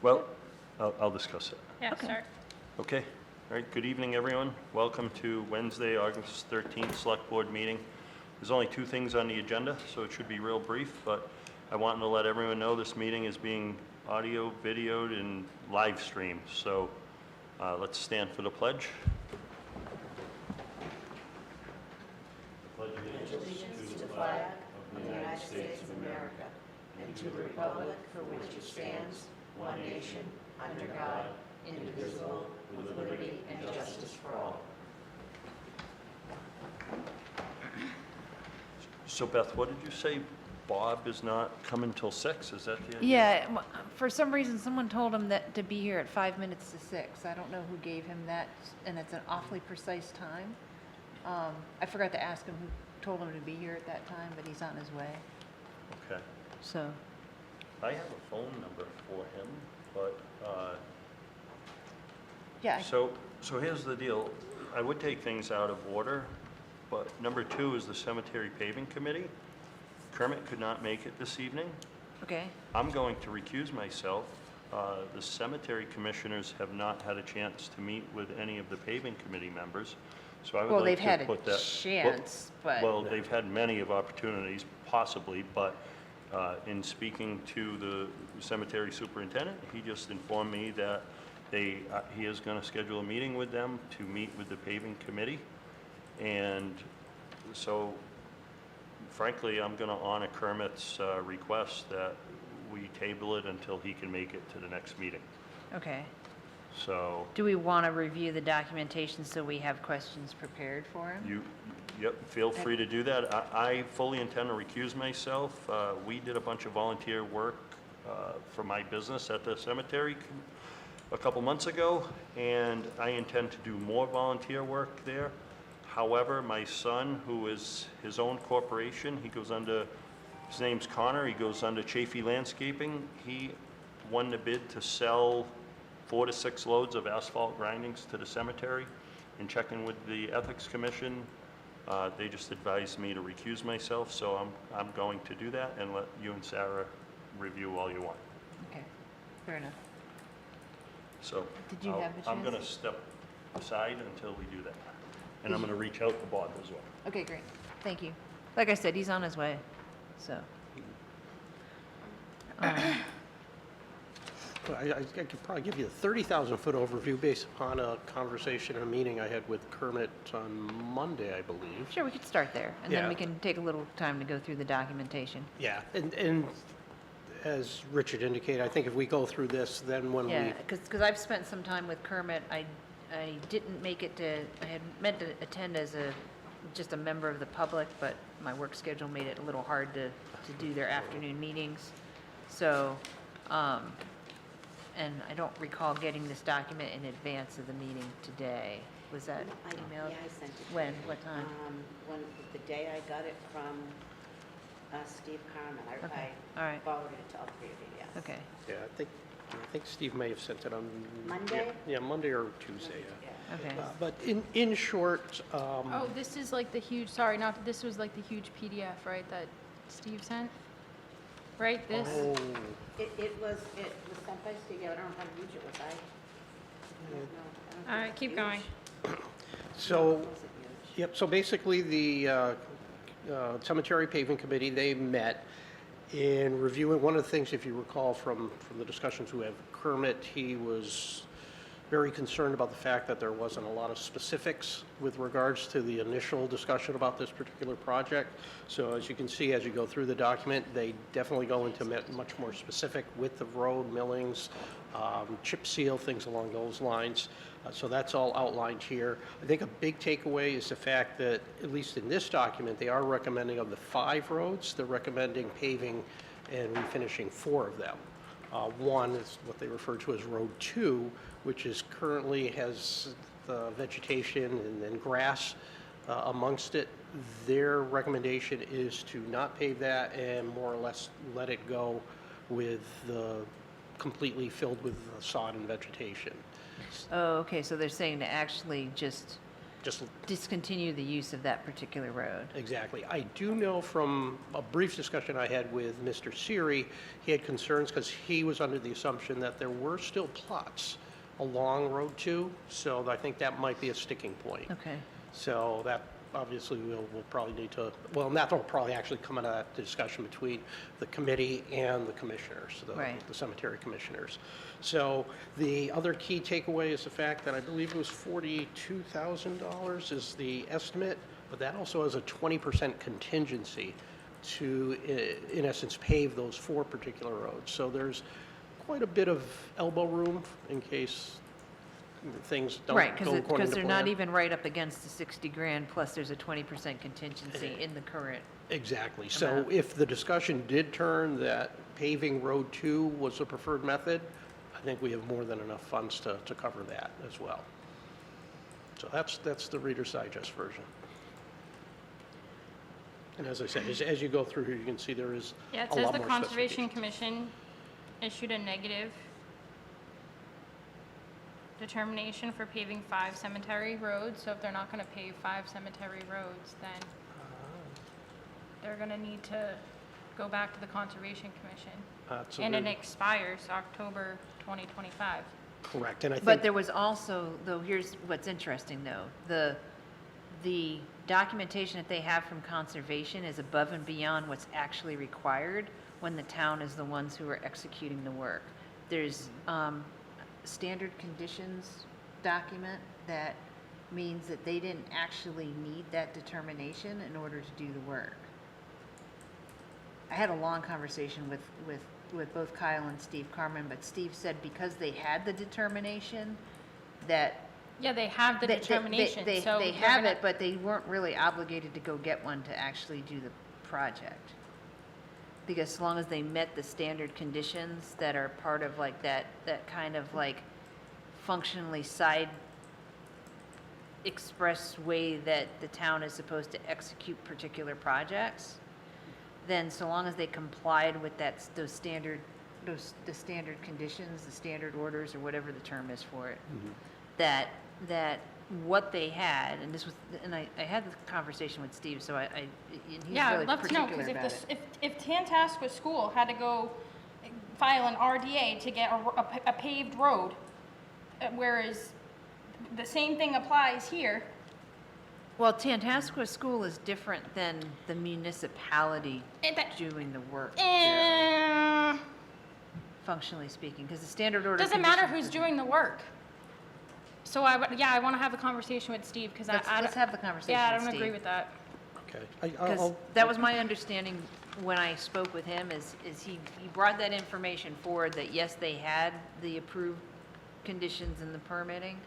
Well, I'll discuss it. Yeah, Okay. start. Okay. All right. Good evening, everyone. Welcome to Wednesday, August 13th Select Board meeting. There's only two things on the agenda, so it should be real brief, but I want to let everyone know this meeting is being audio, videoed, and live streamed. So let's stand for the pledge. Allegiance to the flag of the United States of America and to the republic for which it stands, one nation, under God, indivisible, with liberty and justice for all. So Beth, what did you say? Bob is not coming till 6? Is that the idea? Yeah, for some reason, someone told him that to be here at 5 minutes to 6. I don't know who gave him that, and it's an awfully precise time. I forgot to ask him who told him to be here at that time, but he's on his way, Okay. so. I have a phone number for him, but Yeah, so here's the deal. I would take things out of order, but number 2 is the Cemetery Paving Committee. Kermit could not make it this evening. okay, I'm going to recuse myself. The cemetery commissioners have not had a chance to meet with any of the paving committee members, so I would well, like they've to had a put that. chance, but, Well, they've had many of opportunities, possibly, but in speaking to the cemetery superintendent, he just informed me that he is going to schedule a meeting with them to meet with the paving committee. And so frankly, I'm going to honor Kermit's request that we table it until he can make it to the next meeting. okay. So Do we want to review the documentation so we have questions prepared for him? yep, feel free to do that. I fully intend to recuse myself. We did a bunch of volunteer work for my business at the cemetery a couple months ago, and I intend to do more volunteer work there. However, my son, who is his own corporation, his name's Connor, he goes under Chafee Landscaping. He won the bid to sell 4 to 6 loads of asphalt grindings to the cemetery. And checking with the Ethics Commission, they just advised me to recuse myself, so I'm going to do that and let you and Sarah review all you want. Okay, fair enough. So Did you have a I'm going to chance? step aside until we do that. And I'm going to reach out to Bob as well. Okay, great, thank you. Like I said, he's on his way, so. I could probably give you a 30,000-foot overview based upon a conversation and a meeting I had with Kermit on Monday, I believe. Sure, we could start there, and then Yeah. we can take a little time to go through the documentation. Yeah, and as Richard indicated, I think if we go through this, then when we... Yeah, because I've spent some time with Kermit. I didn't make it to, I had meant to attend as just a member of the public, but my work schedule made it a little hard to do their afternoon meetings. So, and I don't recall getting this document in advance of the meeting today. Was that emailed? Yeah, I sent it. to When? you. What time? The day I got it from Steve Carmen. Okay, I all right, forwarded it to all 3 of you, yes. okay. Yeah, I think Steve may have sent it on... Monday? Yeah, Monday or Tuesday, yeah. Okay. But in short... Oh, this is like the huge, sorry, not, this was like the huge PDF, right, that Steve sent? Right, this? Oh, It was sent by Steve. I don't know how huge it was. I don't know. All right, keep going. so... It wasn't huge. Yep, so basically the Cemetery Paving Committee, they met in reviewing, one of the things, if you recall from the discussions we had with Kermit, he was very concerned about the fact that there wasn't a lot of specifics with regards to the initial discussion about this particular project. So as you can see, as you go through the document, they definitely go into much more specific width of road, millings, chip seal, things along those lines. So that's all outlined here. I think a big takeaway is the fact that, at least in this document, they are recommending of the 5 roads, they're recommending paving and refinishing 4 of them. One is what they refer to as Road 2, which is currently has the vegetation and grass amongst it. Their recommendation is to not pave that and more or less let it go with completely filled with sod and vegetation. Oh, okay, so they're saying to actually just just Discontinue the use of that particular road. exactly. I do know from a brief discussion I had with Mr. Siri, he had concerns because he was under the assumption that there were still plots along Road 2, so I think that might be a sticking point. Okay. So that obviously we'll probably need to, well, and that'll probably actually come out of that discussion between the committee and the commissioners, Right. the cemetery commissioners. So the other key takeaway is the fact that I believe it was $42,000 is the estimate, but that also has a 20% contingency to, in essence, pave those 4 particular roads. So there's quite a bit of elbow room in case things don't Right, go according to because they're not plan. even right up against the 60 grand, plus there's a 20% contingency in the current. Exactly. So amount. if the discussion did turn that paving Road 2 was the preferred method, I think we have more than enough funds to cover that as well. So that's the Reader's Digest version. And as I said, as you go through here, you can see there is Yeah, it a says lot the more Conservation specifications. Commission issued a negative determination for paving 5 cemetery roads, so if they're not gonna pave 5 cemetery roads, then they're gonna need to go back to the Conservation Commission. That's a And it very- expires October 2025. Correct, and I But think, there was also, though, here's what's interesting, though. The documentation that they have from conservation is above and beyond what's actually required when the town is the ones who are executing the work. There's standard conditions document that means that they didn't actually need that determination in order to do the work. I had a long conversation with both Kyle and Steve Carmen, but Steve said because they had the determination that Yeah, they have the determination, so they they're have gonna- it, but they weren't really obligated to go get one to actually do the project. Because as long as they met the standard conditions that are part of like that kind of like functionally side express way that the town is supposed to execute particular projects, then so long as they complied with the standard conditions, the standard orders, or whatever the term is for it, that what they had, and this was, and I had this conversation with Steve, so and he's Yeah, really I'd love to know, particular because about it. if Tantascwa School had to go file an RDA to get a paved road, whereas the same thing applies here. Well, Tantascwa School is different than the municipality It- doing the work, Eh, functionally speaking, because the standard order. doesn't matter conditions who's is- doing the work. So I want to have a conversation with Steve, because Let's have the conversation Yeah, I with don't agree Steve. with that. okay. Because that was my understanding when I spoke with him, is he brought that information forward, that yes, they had the approved conditions in the permitting,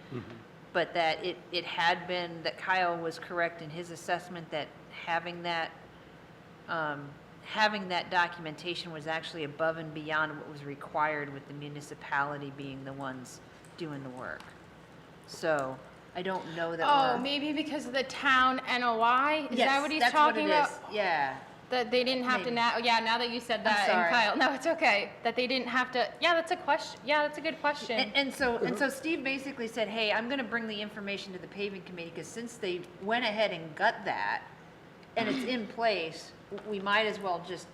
but that it had been, that Kyle was correct in his assessment that having that documentation was actually above and beyond what was required with the municipality being the ones doing the work. So I don't know that Oh, we're. maybe because of the town NOI? Is that what he's Yes, talking about? that's what it is, yeah. That they didn't have to Maybe. now, yeah, now that you said that, and sorry. Kyle, no, it's okay, that they didn't have to, yeah, that's a question, yeah, that's a good question. And so Steve basically said, hey, I'm gonna bring the information to the paving committee, because since they went ahead and got that, and it's in place, we might as well just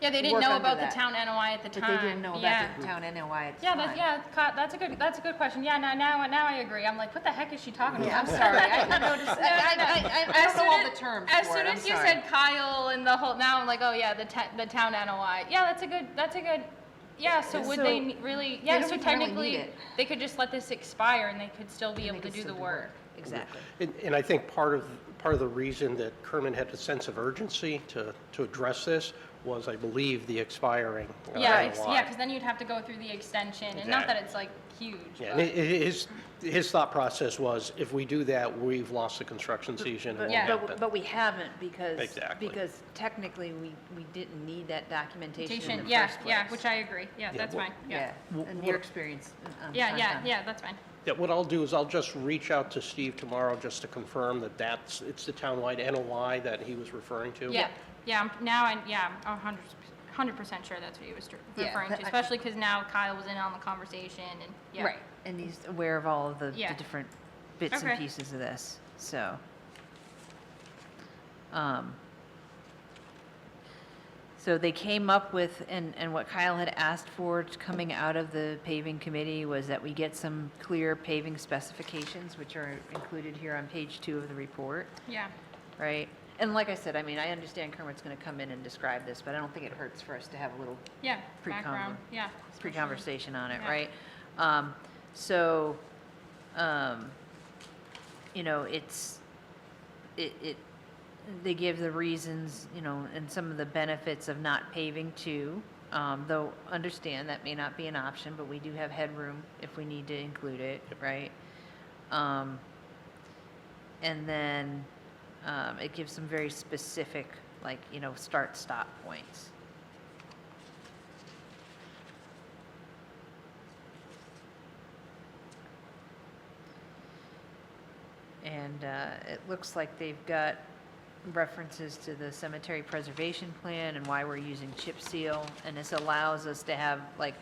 Yeah, they didn't work know under about the that. town NOI at the But time. they didn't know Yeah. about the town NOI at the Yeah, time. that's a good question. Yeah, now I agree. I'm like, what the heck is she talking Yeah, I'm about? sorry, I noticed, I don't know all the terms As for soon it, I'm as you sorry. said Kyle and the whole, now I'm like, oh yeah, the town NOI. Yeah, that's a good, yeah, so would they So, really, yeah, don't so even really need technically, it. they could just let this expire and they could still be And able they to could do the still work. Exactly. And I think part of the reason that Kerman had a sense of urgency to address this was, I believe, the expiring. Yeah, NOI. yeah, because then you'd have to go through the extension, and not that it's like huge, Yeah, but. and his thought process was, if we do that, we've lost the construction season, it won't Yeah. happen. But we haven't, because. Exactly. Because technically, we didn't need that documentation in the Yeah, first place. yeah, which I agree. Yeah, Yeah, that's well- fine. Yeah. And your experience. Yeah, that's fine. Yeah, what I'll do is I'll just reach out to Steve tomorrow just to confirm that it's the townwide NOI that he was referring to. Yeah, I'm 100% sure that's what he was Yeah, referring but to, I- especially because now Kyle was in on the conversation, and, yeah. Right, and he's aware of all of the Yeah. different bits and Okay. pieces of this, so. Um, So they came up with, and what Kyle had asked for coming out of the paving committee was that we get some clear paving specifications, which are included here on page 2 of the report, Yeah, right? And like I said, I mean, I understand Kermit's going to come in and describe this, but I don't think it hurts for us to have a little yeah, Pre-conver- background, yeah. especially- pre-conversation on it, Yeah. right? So, you know, they give the reasons, you know, and some of the benefits of not paving too. Though understand that may not be an option, but we do have headroom if we need to include it, right? And then, it gives some very specific, like, you know, start-stop points. And it looks like they've got references to the cemetery preservation plan and why we're using chip seal. And this allows us to have like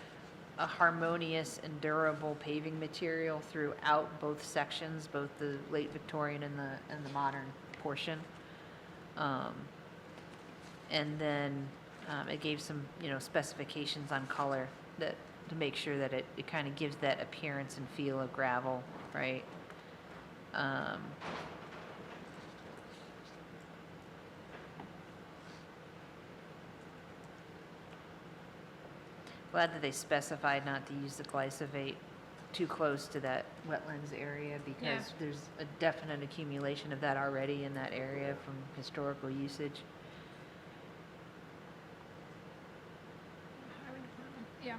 a harmonious and durable paving material throughout both sections, both the late Victorian and the modern portion. And then it gave some, you know, specifications on color that to make sure that it kind of gives that appearance and feel of gravel, right? Glad that they specified not to use the glyphosate too close to that wetlands area because Yeah. there's a definite accumulation of that already in that area from historical usage. Yeah.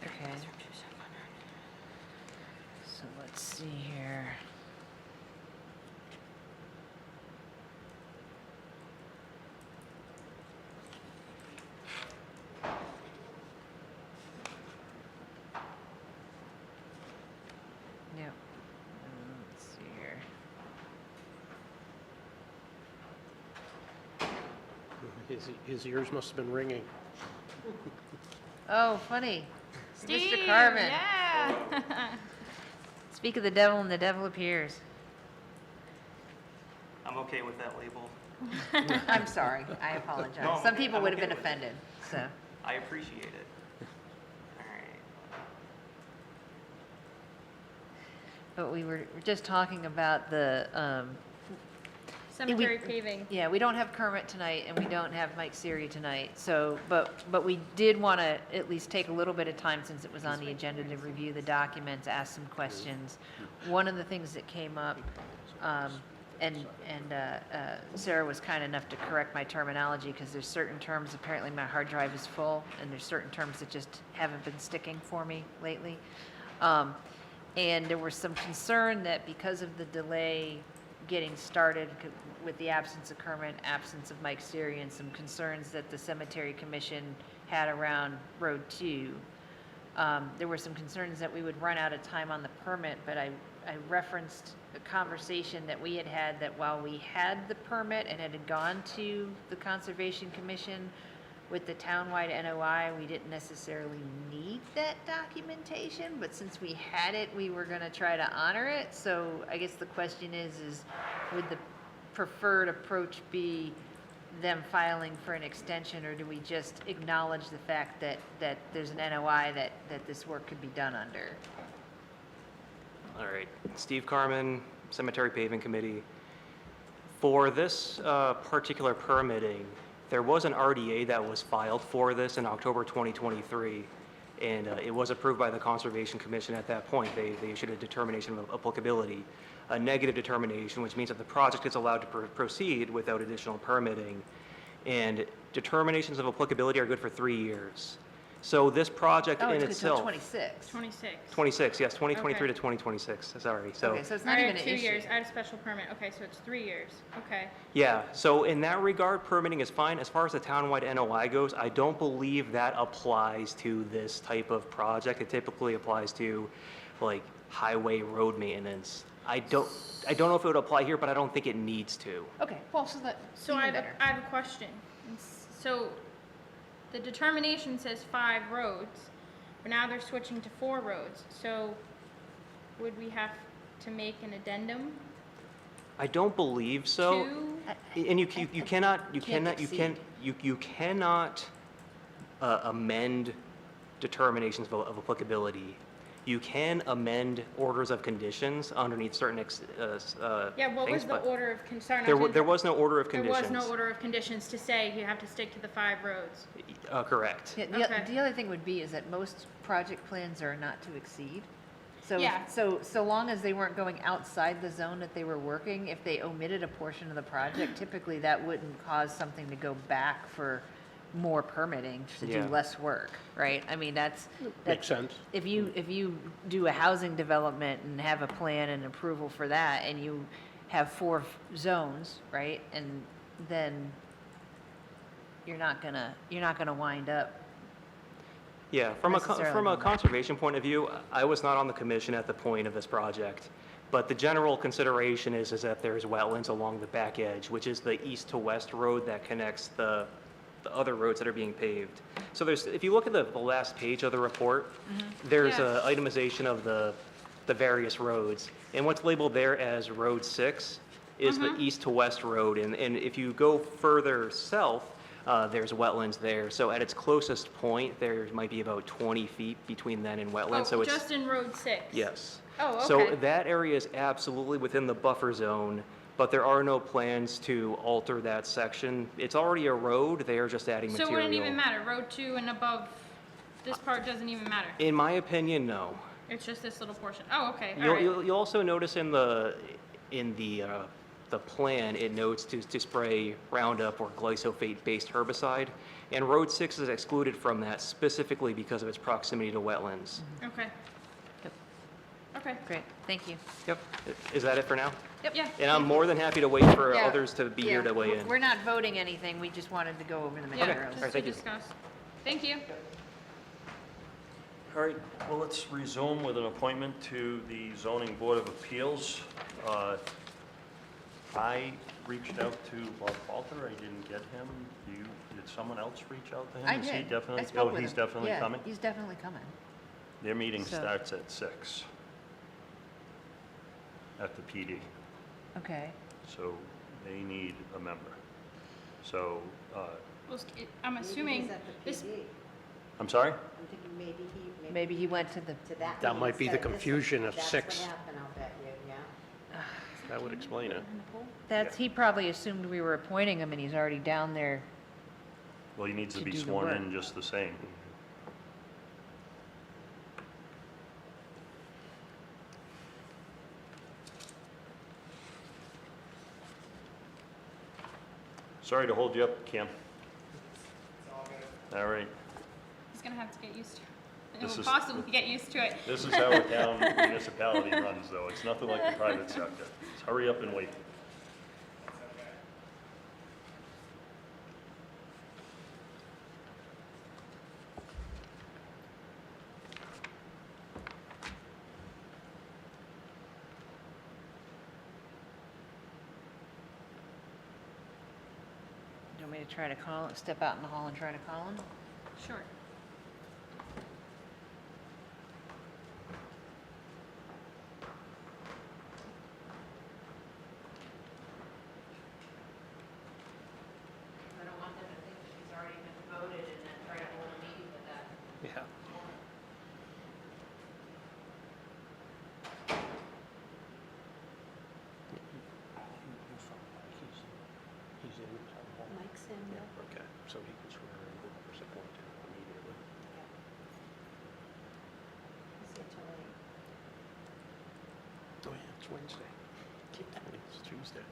Okay. So let's see here. Yep. Let's see here. His ears must have been ringing. Oh, funny. Steve, Mr. Carmen. yeah. Speak of the devil and the devil appears. I'm okay with that label. I'm sorry. I apologize. No, I'm Some okay- people I'm would have okay been with it. offended, so. I appreciate it. All right. But we were just talking about the, Cemetery paving. yeah, we don't have Kermit tonight and we don't have Mike Siri tonight. So, but we did want to at least take a little bit of time since it was on the agenda to review the documents, ask some questions. One of the things that came up, and Sarah was kind enough to correct my terminology because there's certain terms, apparently my hard drive is full and there's certain terms that just haven't been sticking for me lately. And there was some concern that because of the delay getting started with the absence of Kermit, absence of Mike Siri, and some concerns that the Cemetery Commission had around Road 2, there were some concerns that we would run out of time on the permit, but I referenced a conversation that we had had that while we had the permit and it had gone to the Conservation Commission with the townwide NOI, we didn't necessarily need that documentation, but since we had it, we were gonna try to honor it. So I guess the question is would the preferred approach be them filing for an extension, or do we just acknowledge the fact that there's an NOI that this work could be done under? All right. Steve Carmen, Cemetery Paving Committee. For this particular permitting, there was an RDA that was filed for this in October 2023, and it was approved by the Conservation Commission at that point. They issued a determination of applicability, a negative determination, which means that the project is allowed to proceed without additional permitting. And determinations of applicability are good for 3 years. So this project Oh, in it's good till itself. 26. 26. 26, yes, 2023 Okay. to 2026, sorry. So, Okay, so it's I not even had an 2 issue. years, I had a special permit, okay, so it's 3 years, okay. yeah, so in that regard, permitting is fine. As far as the townwide NOI goes, I don't believe that applies to this type of project. It typically applies to like highway road maintenance. I don't know if it would apply here, but I don't think it needs to. Okay, well, so that's So even I have, better. I have a question. So the determination says 5 roads, but now they're switching to 4 roads. So would we have to make an addendum I don't believe so. to? And you cannot, exceed. you cannot amend determinations of applicability. You can amend orders of conditions underneath certain Yeah, what was things, the but order of concern? there was no order of There conditions. was no order of conditions to say you have to stick to the 5 roads. Correct. Yeah, Okay. the other thing would be is that most project plans are not to exceed. So, Yeah. so long as they weren't going outside the zone that they were working, if they omitted a portion of the project, typically that wouldn't cause something to go back for more permitting to do Yeah. less work, right? I mean, Makes that's, sense. if you do a housing development and have a plan and approval for that, and you have 4 zones, right? And then you're not gonna wind up. Yeah, from necessarily from a going back. conservation point of view, I was not on the commission at the point of this project. But the general consideration is that there's wetlands along the back edge, which is the east to west road that connects the other roads that are being paved. So there's, if you look at the last page of the report, there's Yeah. a itemization of the various roads. And what's labeled there as Road 6 is the east to west road. And if you go further south, there's wetlands there. So at its closest point, there might be about 20 feet between then and wetlands. So Oh, it's, just in Road 6? yes. Oh, So okay. that area is absolutely within the buffer zone, but there are no plans to alter that section. It's already a road, they are just adding So it material. wouldn't even matter, Road 2 and above, this part doesn't even matter? In my opinion, no. It's just this little portion? Oh, okay, all You'll, right. you'll also notice in the plan, it notes to spray Roundup or glyphosate-based herbicide, and Road 6 is excluded from that specifically because of its proximity to wetlands. Okay. Yep. Okay, Great, thank you. Yep. Is that it for now? yeah. And I'm more than happy to wait for Yeah, others to be here yeah, to weigh in. We're not voting anything, we just wanted to go over the Yeah, materials. just Alright, to thank you. discuss. Thank you. All right, well, let's resume with an appointment to the Zoning Board of Appeals. I reached out to Bob Falter, I didn't get him. Did someone else reach out to him? I Is he did. definitely? I spoke with he's him. definitely Yeah, coming? he's definitely coming. Their meeting So- starts at 6 at the PD, Okay. so they need a member. So, Well, I'm assuming this, I'm sorry? I'm thinking Maybe he went to the, to that. That might meeting be the instead this confusion one. of 6. That's what happened, I'll bet you, yeah. That would explain it. he probably assumed we were appointing him and he's already down there. Well, he needs to To be do the sworn work. in just the same. Sorry to hold you up, Kim. All right, he's gonna have to get used to it. This He'll is- possibly get used to it. this is how a town municipality runs, though. It's nothing like the private sector. Just hurry up and wait. Do you want me to try to call, step out in the hall and try to call him? Sure. I don't want them to think that he's already been voted and then try to hold a meeting with that. Yeah. He's in town hall. Mike's in, Yeah, okay, so he can swear in whoever's appointed immediately. he's here till 8. Oh, yeah, it's Wednesday. It's Tuesday.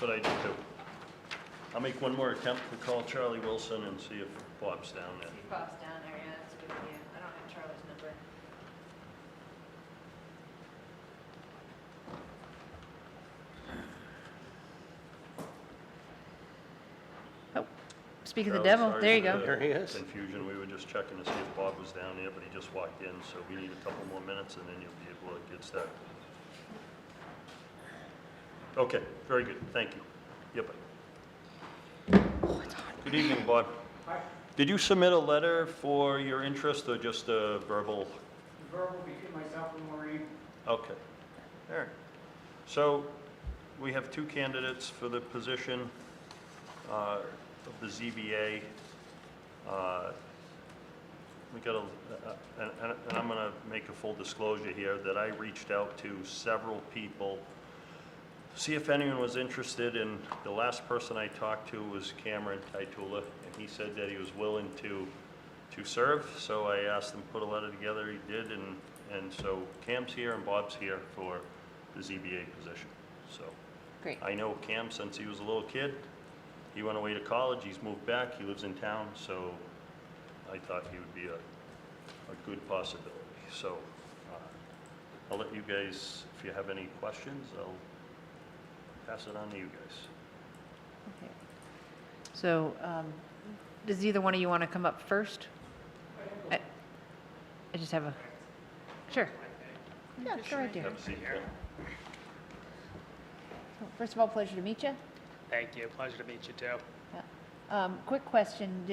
That's what I do too. I'll make one more attempt to call Charlie Wilson and see if Bob's down there. Bob's down there, yeah, that's a good idea. I don't have Charlie's number. Oh, speak of the Charlie, devil, sorry there you for go. the There he is. Confusion, we were just checking to see if Bob was down there, but he just walked in, so we need a couple more minutes and then you'll be able to get started. Okay, very good, thank you. Yep. Good evening, Bob. Did you submit a letter for your interest or just a verbal? Verbal between myself and Maureen. Okay, all right. So we have two candidates for the position of the ZBA. We got a, and I'm going to make a full disclosure here that I reached out to several people, see if anyone was interested, and the last person I talked to was Cameron Taitula, and he said that he was willing to serve, so I asked him to put a letter together, he did, and so Cam's here and Bob's here for the ZBA position, so. Great. I know Cam since he was a little kid. He went away to college, he's moved back, he lives in town, so I thought he would be a good possibility. So I'll let you guys, if you have any questions, I'll pass it on to you guys. Okay. So, does either one of you want to come up first? I just have a, sure. Yeah, go right there. Have a seat, Cam. First of all, pleasure to meet you. Thank you. Pleasure to meet you too. Quick question,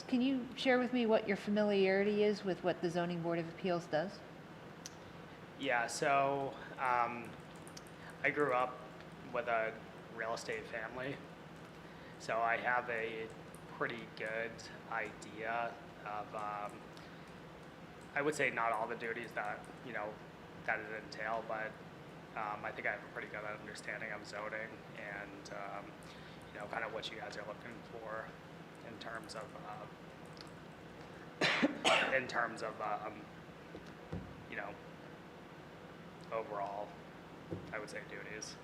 can you share with me what your familiarity is with what the Zoning Board of Appeals does? Yeah, so I grew up with a real estate family, so I have a pretty good idea of, I would say not all the duties that, that it entail, but I think I have a pretty good understanding of zoning and, kind of what you guys are looking for in terms of, overall, I would say duties.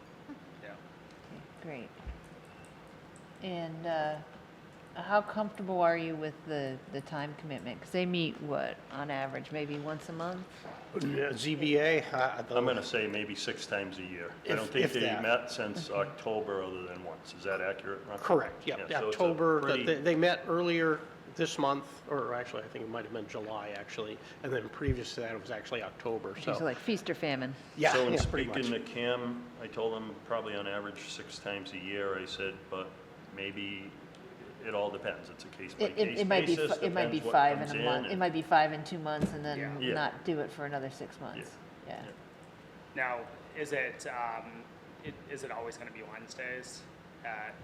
Yeah. Okay, great. And how comfortable are you with the time commitment? Because they meet, what, on average, maybe once a month? ZBA, I'm going to say maybe 6 times a year. I don't think If they that. met since October other than once. Is that accurate, Ron? correct, yeah, so it's a October, pretty- they met earlier this month, or actually, I think it might have been July, actually, and then previous to that, it was actually October, So so. like feast or famine? Yeah, So in yeah, pretty much. speaking to Cam, I told him probably on average 6 times a year. I said, but maybe it all depends. It's a case-by-case It might be, basis. it might be Depends what 5 comes in a month, and- it might be 5 in 2 months and then Yeah. not do it for another 6 months. Yeah. Now, is it always going to be Wednesdays at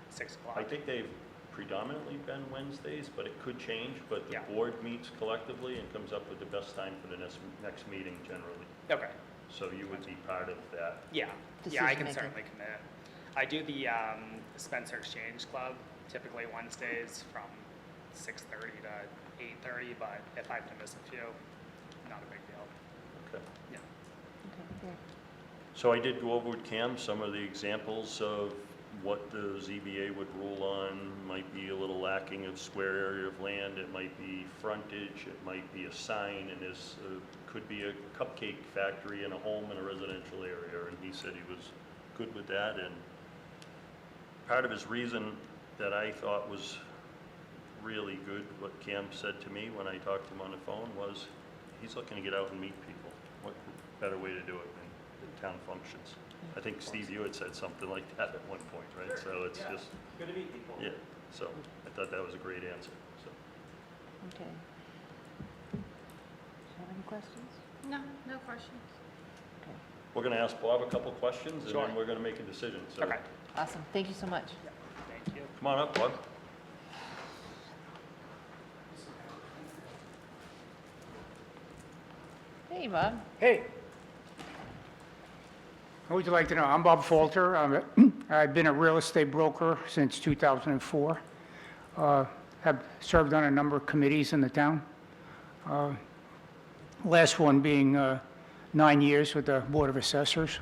6 o'clock? I think they've predominantly been Wednesdays, but it could change. But the Yeah. board meets collectively and comes up with the best time for the next meeting generally. Okay. So you would be part of that. Yeah. Yeah, I can Decision-making. certainly commit. I do the Spencer Exchange Club, typically Wednesdays from 6:30 to 8:30, but if I have to miss a few, not a big deal. Okay. Yeah. Okay, great. So I did go over with Cam some of the examples of what the ZBA would rule on. Might be a little lacking of square area of land, it might be frontage, it might be a sign, and this could be a cupcake factory in a home in a residential area, and he said he was good with that. And part of his reason that I thought was really good, what Cam said to me when I talked to him on the phone, was he's looking to get out and meet people. What better way to do it than town functions? I think, Steve, you had said something like that at one point, right? So it's just, Good to meet people. yeah, so I thought that was a great answer, so. Okay. Do you have any questions? No, no questions. Okay, We're gonna ask Bob a couple questions, and Sure. then we're gonna make a decision, so. Okay. awesome, thank you so much. Thank you. Come on up, Bob. Hey, Bob. Hey. What would you like to know? I'm Bob Falter. I've been a real estate broker since 2004. Have served on a number of committees in the town. Last one being 9 years with the Board of Assessors.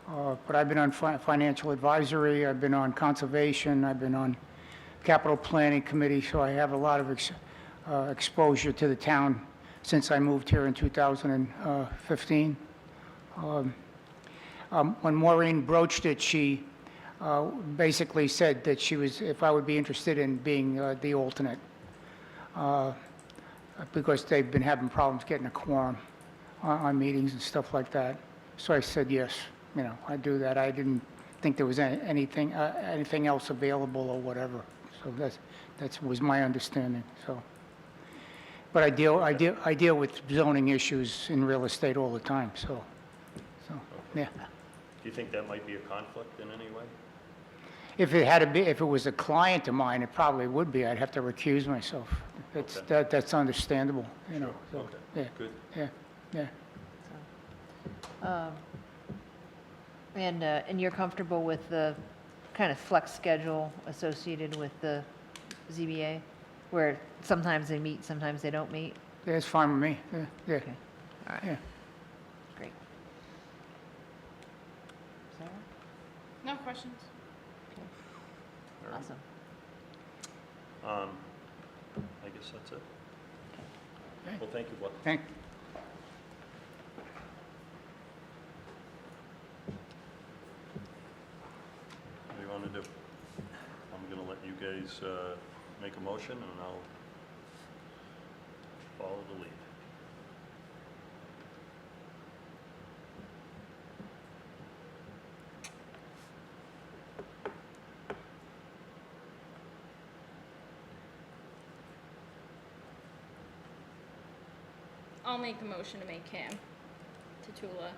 But I've been on financial advisory, I've been on conservation, I've been on capital planning committee, so I have a lot of exposure to the town since I moved here in 2015. When Maureen broached it, she basically said that she was, if I would be interested in being the alternate, because they've been having problems getting a quorum on meetings and stuff like that. So I said yes, you know, I'd do that. I didn't think there was anything else available or whatever. So that was my understanding, so. But I deal with zoning issues in real estate all the time, so, yeah. Do you think that might be a conflict in any way? If it was a client of mine, it probably would be. I'd have to recuse myself. That's understandable, you know, so, Okay, yeah, good. yeah. And you're comfortable with the kind of flex schedule associated with the ZBA, where sometimes they meet, sometimes they don't meet? Yeah, it's fine with me, yeah. Okay, all right, Yeah. great. Sarah? No questions? All right. Awesome. I guess that's it. Okay. Well, thank you, Bob. Thank, What do you want to do? I'm going to let you guys make a motion, and I'll follow the lead. I'll make the motion to make Cam Tatula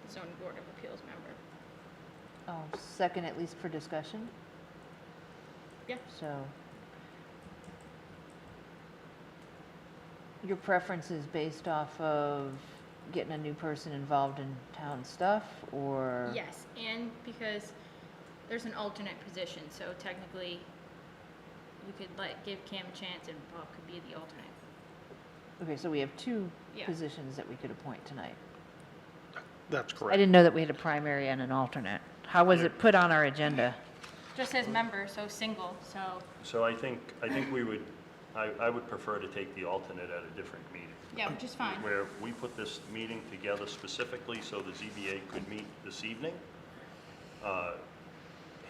the zoning board of appeals member. I'll second at least for discussion. Yeah. So your preference is based off of getting a new person involved in town stuff, or? Yes, and because there's an alternate position, so technically we could give Cam a chance and Bob could be the alternate. Okay, so we have two Yeah. positions that we could appoint tonight. That's I correct. didn't know that we had a primary and an alternate. How was it put on our agenda? Just says member, so single, so, So I think we would, I would prefer to take the alternate at a different meeting, yeah, which is fine. where we put this meeting together specifically so the ZBA could meet this evening.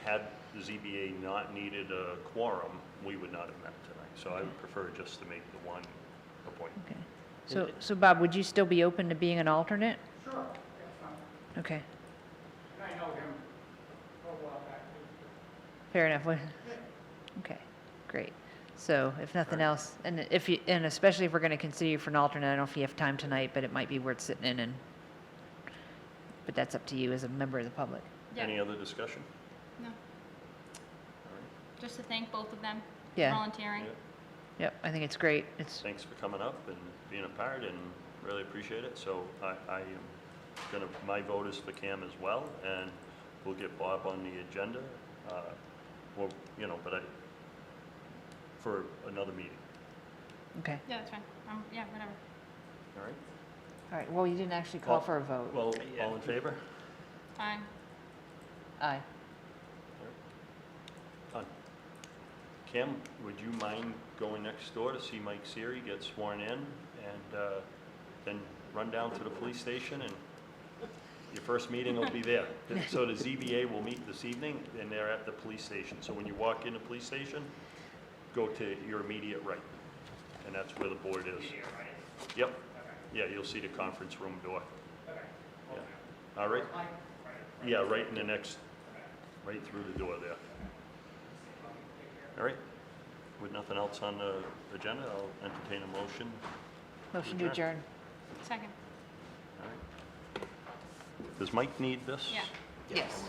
Had the ZBA not needed a quorum, we would not have met tonight. So I would prefer just to make the one appointment. Okay. So Bob, would you still be open to being an alternate? sure, that's fine. Okay, I know him for a while back. fair enough. Okay, great. So if nothing else, and especially if we're going to consider you for an alternate, I don't know if you have time tonight, but it might be worth sitting in but that's up to you as a member of the public. Yeah, Any other discussion? no, All right. just to thank both of them for Yeah. volunteering. Yeah. Yep, I think it's great. It's, Thanks for coming up and being a part, and really appreciate it. So I am gonna, my vote is for Cam as well, and we'll get Bob on the agenda. Well, you know, but for another meeting, okay. Yeah, that's fine. Yeah, whatever. all right? All right, well, you didn't actually call Well- for a vote. Well, all in favor? Fine. Aye. Done. Cam, would you mind going next door to see Mike Siri get sworn in, and then run down to the police station, and your first meeting will be there. So the ZBA will meet this evening, and they're at the police station. So when you walk in the police station, go to your immediate right, and that's where the board is. Yep. Yeah, you'll see the conference room door. Yeah. All right? Yeah, right in the next, right through the door there. All right. With nothing else on the agenda, I'll entertain a motion. Motion to adjourn. Second. All right. Does Mike need this? Yeah. Yes.